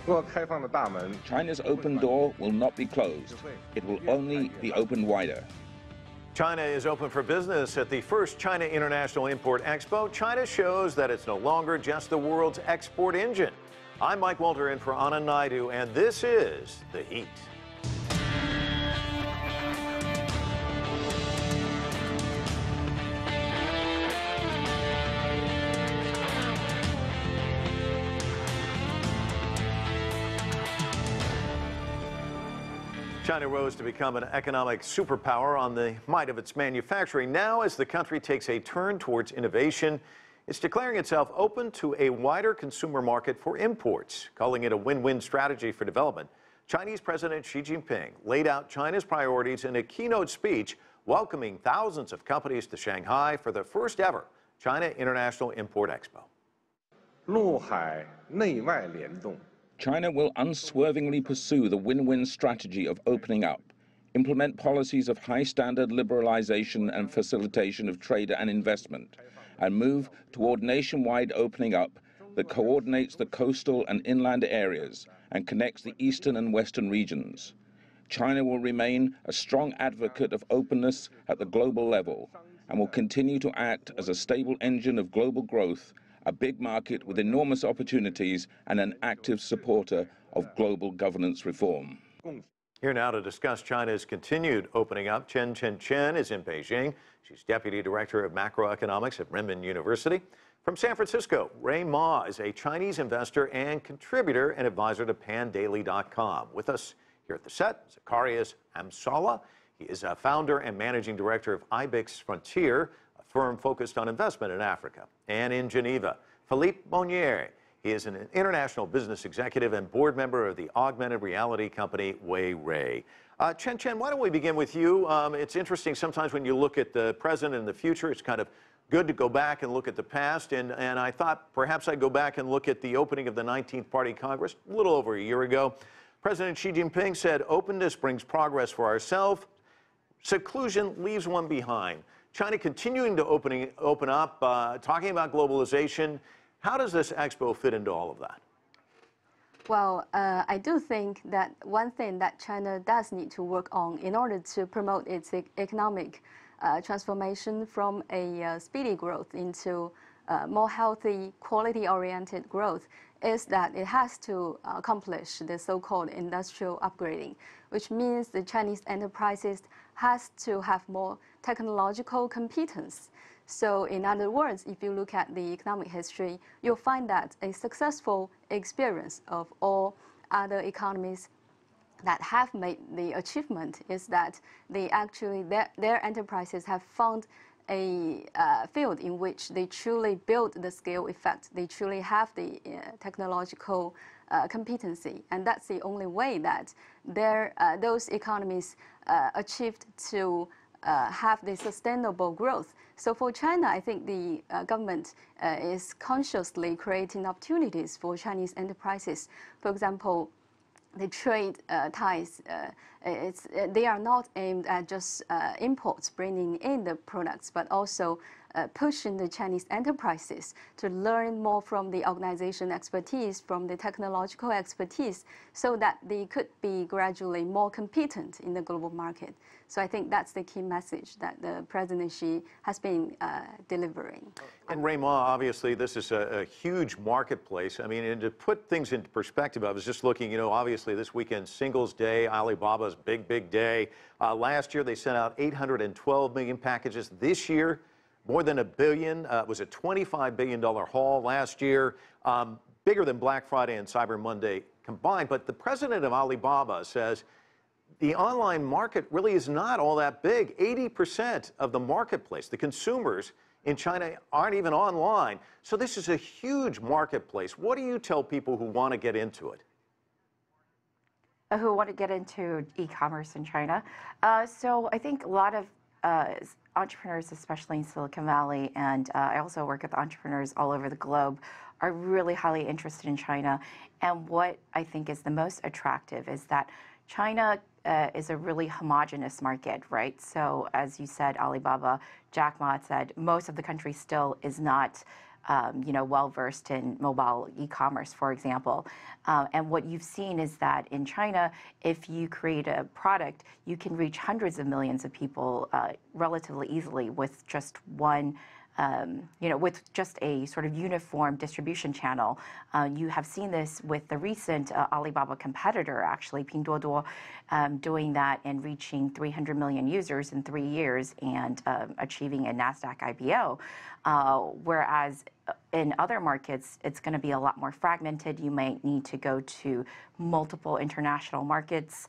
China's open door will not be closed. It will only be opened wider. China is open for business at the first China International Import Expo. China shows that it's no longer just the world's export engine. I'm Mike Walter in for Anna Naidu, and this is The Heat. China rose to become an economic superpower on the might of its manufacturing. Now, as the country takes a turn towards innovation, it's declaring itself open to a wider consumer market for imports, calling it a win-win strategy for development. Chinese President Xi Jinping laid out China's priorities in a keynote speech welcoming thousands of companies to Shanghai for the first ever China International Import Expo. China will unswervingly pursue the win-win strategy of opening up, implement policies of high-standard liberalization and facilitation of trade and investment, and move toward nationwide opening up that coordinates the coastal and inland areas and connects the eastern and western regions. China will remain a strong advocate of openness at the global level and will continue to act as a stable engine of global growth, a big market with enormous opportunities, and an active supporter of global governance reform. Here now to discuss China's continued opening up, Chen Chenchen is in Beijing. She's Deputy Director of Macroeconomics at Renmin University. From San Francisco, Rui Ma is a Chinese investor and contributor and advisor to pandaily.com. With us here at the set, Zekarias Amsalu. He is a founder and managing director of Ibex Frontier, firm focused on investment in Africa. And in Geneva, Philippe Monnier. He is an international business executive and board member of the augmented reality company WayRay. Chen Chen, why don't we begin with you? It's interesting sometimes when you look at the present and the future, it's kind of good to go back and look at the past. And I thought perhaps I'd go back and look at the opening of the 19th Party Congress a little over a year ago. President Xi Jinping said, "Openness brings progress for ourselves. Seclusion leaves one behind." China continuing to open up, talking about globalization. How does this expo fit into all of that? Well, I do think that one thing that China does need to work on in order to promote its economic transformation from a speedy growth into more healthy, quality-oriented growth is that it has to accomplish the so-called industrial upgrading, which means the Chinese enterprises has to have more technological competence. So in other words, if you look at the economic history, you'll find that a successful experience of all other economies that have made the achievement is that they actually, their enterprises have found a field in which they truly build the scale effect. They truly have the technological competency, and that's the only way that those economies achieved to have the sustainable growth. So for China, I think the government is consciously creating opportunities for Chinese enterprises. For example, the trade ties, they are not aimed at just imports, bringing in the products, but also pushing the Chinese enterprises to learn more from the organization expertise, from the technological expertise, so that they could be gradually more competent in the global market. So I think that's the key message that the President Xi has been delivering. And Rui Ma, obviously, this is a huge marketplace. I mean, and to put things into perspective, I was just looking, you know, obviously this weekend, Singles Day, Alibaba's big day. Last year, they sent out 812 million packages. This year, more than $1 billion. It was a $25 billion haul last year, bigger than Black Friday and Cyber Monday combined. But the president of Alibaba says the online market really is not all that big. 80% of the marketplace, the consumers in China, aren't even online. So this is a huge marketplace. What do you tell people who want to get into it? Who want to get into e-commerce in China? So I think a lot of entrepreneurs, especially in Silicon Valley, and I also work with entrepreneurs all over the globe, are really highly interested in China. And what I think is the most attractive is that China is a really homogenous market, right? So as you said, Alibaba, Jack Ma said, most of the country still is not well-versed in mobile e-commerce, for example. And what you've seen is that in China, if you create a product, you can reach hundreds of millions of people relatively easily with just one with just a sort of uniform distribution channel. You have seen this with the recent Alibaba competitor, actually, Pinduoduo, doing that and reaching 300 million users in 3 years and achieving a NASDAQ IPO. Whereas in other markets, it's going to be a lot more fragmented. You might need to go to multiple international markets.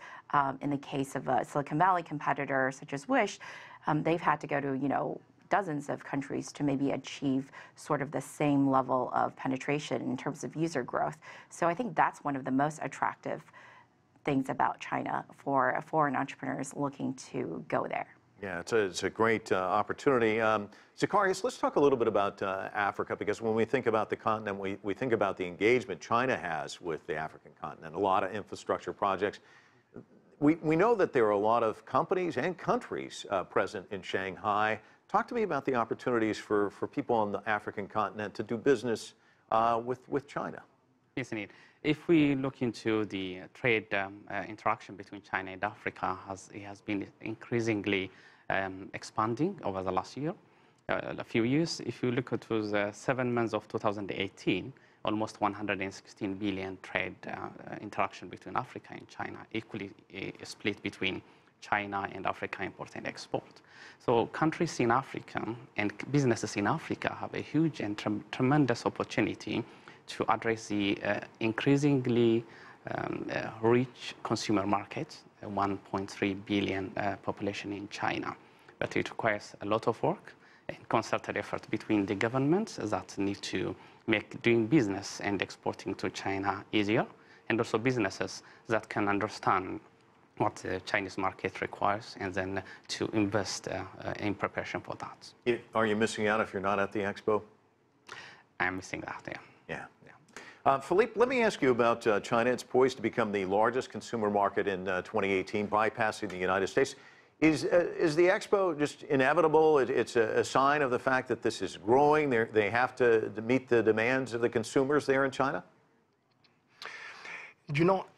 In the case of a Silicon Valley competitor such as Wish, they've had to go to, dozens of countries to maybe achieve sort of the same level of penetration in terms of user growth. So I think that's one of the most attractive things about China for foreign entrepreneurs looking to go there. Yeah, it's a great opportunity. Zekarias, let's talk a little bit about Africa, because when we think about the continent, we think about the engagement China has with the African continent, a lot of infrastructure projects. We know that there are a lot of companies and countries present in Shanghai. Talk to me about the opportunities for people on the African continent to do business with China. Yes, indeed. If we look into the trade interaction between China and Africa, it has been increasingly expanding over the last year, a few years. If you look at the 7 months of 2018, almost 116 billion trade interaction between Africa and China, equally split between China and Africa import and export. So countries in Africa and businesses in Africa have a huge and tremendous opportunity to address the increasingly rich consumer market, 1.3 billion population in China. But it requires a lot of work and concerted effort between the governments that need to make doing business and exporting to China easier, and also businesses that can understand what the Chinese market requires, and then to invest in preparation for that. Are you missing out if you're not at the expo? I'm missing that, yeah. Yeah. Philippe, let me ask you about China. It's poised to become the largest consumer market in 2018, bypassing the United States. Is the expo just inevitable? It's a sign of the fact that this is growing. They have to meet the demands of the consumers there in China?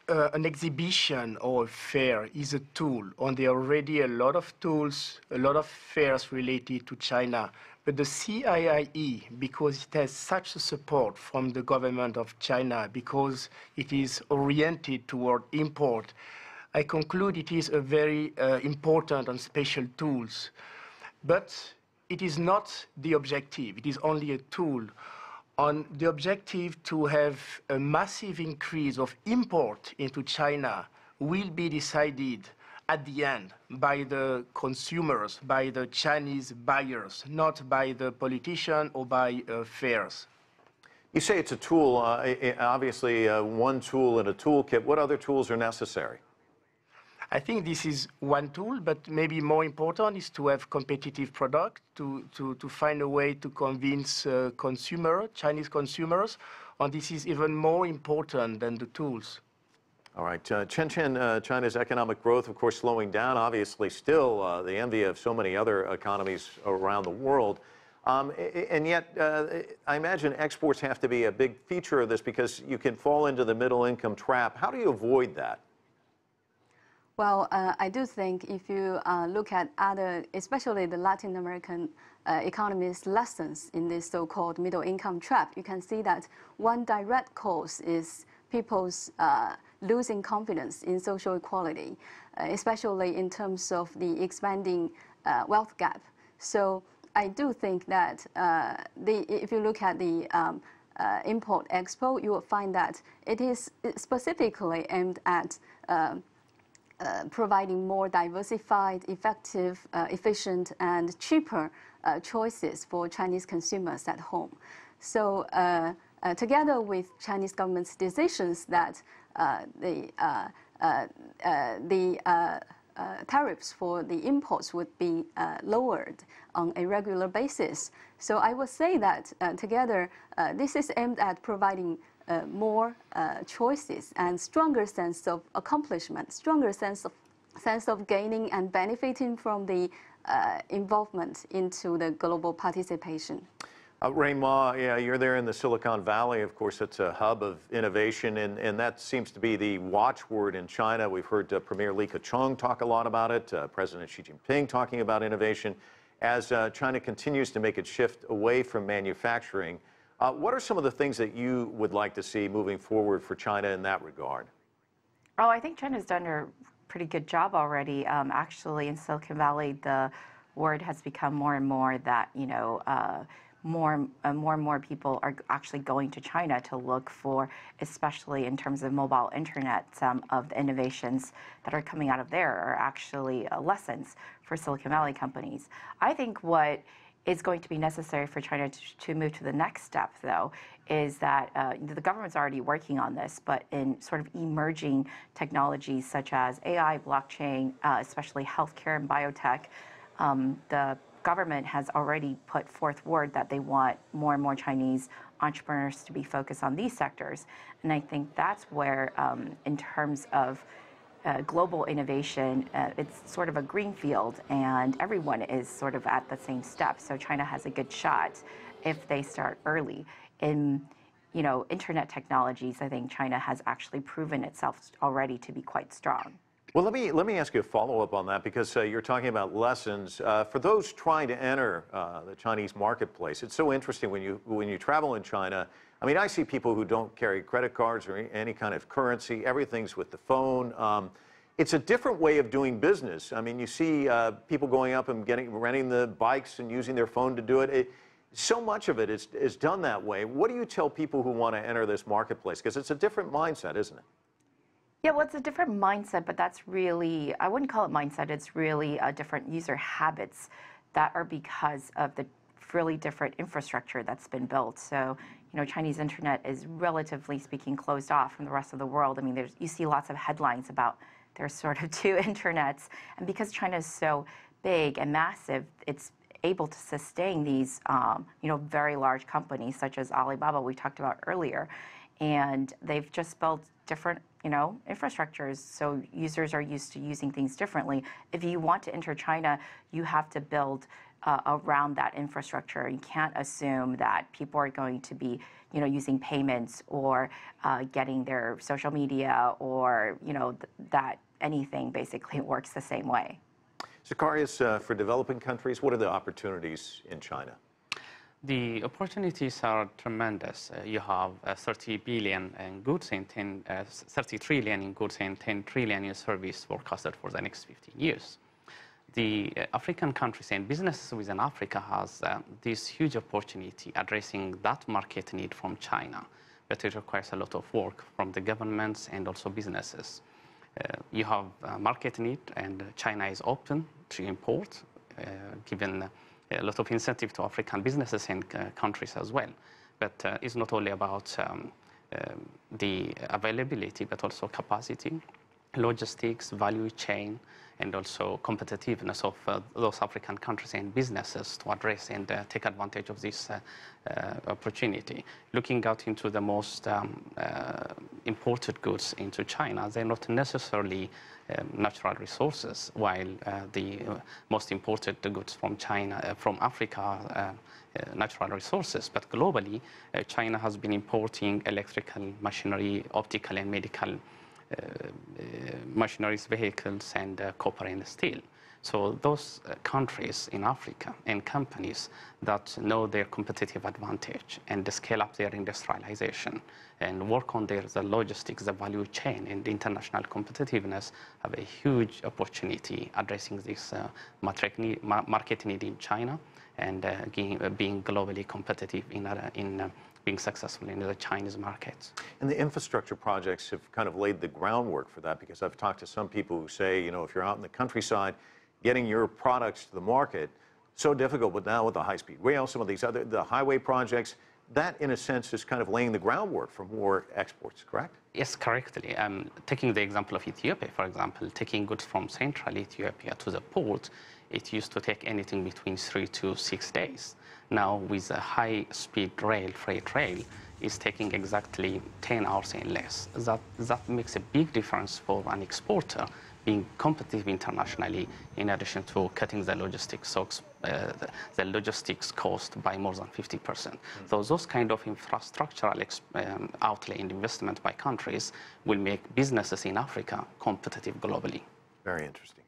An exhibition or a fair is a tool, and there are already a lot of tools, a lot of fairs related to China. But the CIIE, because it has such a support from the government of China, because it is oriented toward import, I conclude it is a very important and special tool. But it is not the objective. It is only a tool. On the objective to have a massive increase of import into China will be decided at the end by the consumers, by the Chinese buyers, not by the politician or by fairs. You say it's a tool, obviously one tool in a toolkit. What other tools are necessary? I think this is one tool, but maybe more important is to have competitive product, to find a way to convince Chinese consumers, and this is even more important than the tools. All right, Chen Chenchen, China's economic growth, of course, slowing down, obviously still the envy of so many other economies around the world. And yet, I imagine exports have to be a big feature of this because you can fall into the middle income trap. How do you avoid that? Well, I do think if you look at other, especially the Latin American economies' lessons in this so-called middle income trap, you can see that one direct cause is people's losing confidence in social equality, especially in terms of the expanding wealth gap. So I do think that if you look at the Import Expo, you will find that it is specifically aimed at providing more diversified, effective, efficient, and cheaper choices for Chinese consumers at home. So together with Chinese government's decisions that the tariffs for the imports would be lowered on a regular basis. So I would say that together this is aimed at providing more choices and stronger sense of accomplishment, stronger sense of gaining and benefiting from the involvement into the global participation. Rui Ma, yeah, you're there in the Silicon Valley. Of course, it's a hub of innovation, and that seems to be the watchword in China. We've heard Premier Li Keqiang talk a lot about it, President Xi Jinping talking about innovation. As China continues to make its shift away from manufacturing, what are some of the things that you would like to see moving forward for China in that regard? Oh, I think China's done a pretty good job already. Actually, in Silicon Valley, the word has become more and more that, you know, more and more people are actually going to China to look for, especially in terms of mobile internet, some of the innovations that are coming out of there are actually lessons for Silicon Valley companies. I think what is going to be necessary for China to move to the next step, though, is that the government's already working on this, but in sort of emerging technologies such as AI, blockchain, especially healthcare and biotech, the government has already put forth word that they want more and more Chinese entrepreneurs to be focused on these sectors. And I think that's where, in terms of global innovation, it's sort of a green field, and everyone is sort of at the same step. So China has a good shot if they start early. In, you know, internet technologies, I think China has actually proven itself already to be quite strong. Well, let me ask you a follow-up on that, because you're talking about lessons. For those trying to enter the Chinese marketplace, it's so interesting when you travel in China. I mean, I see people who don't carry credit cards or any kind of currency. Everything's with the phone. It's a different way of doing business. I mean, you see people going up and renting the bikes and using their phone to do it. So much of it is done that way. What do you tell people who want to enter this marketplace? Because it's a different mindset, isn't it? Yeah, well, it's a different mindset, but that's really, I wouldn't call it mindset, it's really different user habits that are because of the really different infrastructure that's been built. So, you know, Chinese internet is relatively speaking closed off from the rest of the world. I mean, you see lots of headlines about there's sort of two internets, and because China is so big and massive, it's able to sustain these, you know, very large companies such as Alibaba we talked about earlier, and they've just built different, you know, infrastructures, so users are used to using things differently. If you want to enter China, you have to build around that infrastructure. You can't assume that people are going to be, you know, using payments or getting their social media or, you know, that anything basically works the same way. Zekarias, for developing countries, what are the opportunities in China? The opportunities are tremendous. You have 30 billion in goods and 30 trillion in goods and 10 trillion in service forecasted for the next 15 years. The African countries and businesses within Africa has this huge opportunity addressing that market need from China, but it requires a lot of work from the governments and also businesses. You have a market need, and China is open to import, given a lot of incentive to African businesses and countries as well. But it's not only about the availability, but also capacity, logistics, value chain, and also competitiveness of those African countries and businesses to address and take advantage of this opportunity. Looking out into the most imported goods into China, they're not necessarily natural resources, while the most imported goods from China, from Africa, are natural resources. But globally, China has been importing electrical machinery, optical and medical machineries, vehicles, and copper and steel. So those countries in Africa and companies that know their competitive advantage and scale up their industrialization and work on the logistics, the value chain, and the international competitiveness have a huge opportunity addressing this market need in China and being globally competitive in being successful in the Chinese markets. And the infrastructure projects have kind of laid the groundwork for that, because I've talked to some people who say, you know, if you're out in the countryside, getting your products to the market, so difficult. But now with the high-speed rail, some of these other, the highway projects, that in a sense is kind of laying the groundwork for more exports, correct? Yes, correctly. Taking the example of Ethiopia, for example, taking goods from central Ethiopia to the port, it used to take anything between 3 to 6 days. Now, with a high-speed rail, freight rail, it's taking exactly 10 hours and less. That makes a big difference for an exporter being competitive internationally, in addition to cutting the logistics the logistics cost by more than 50%. So those kind of infrastructural outlay and investment by countries will make businesses in Africa competitive globally. Very interesting.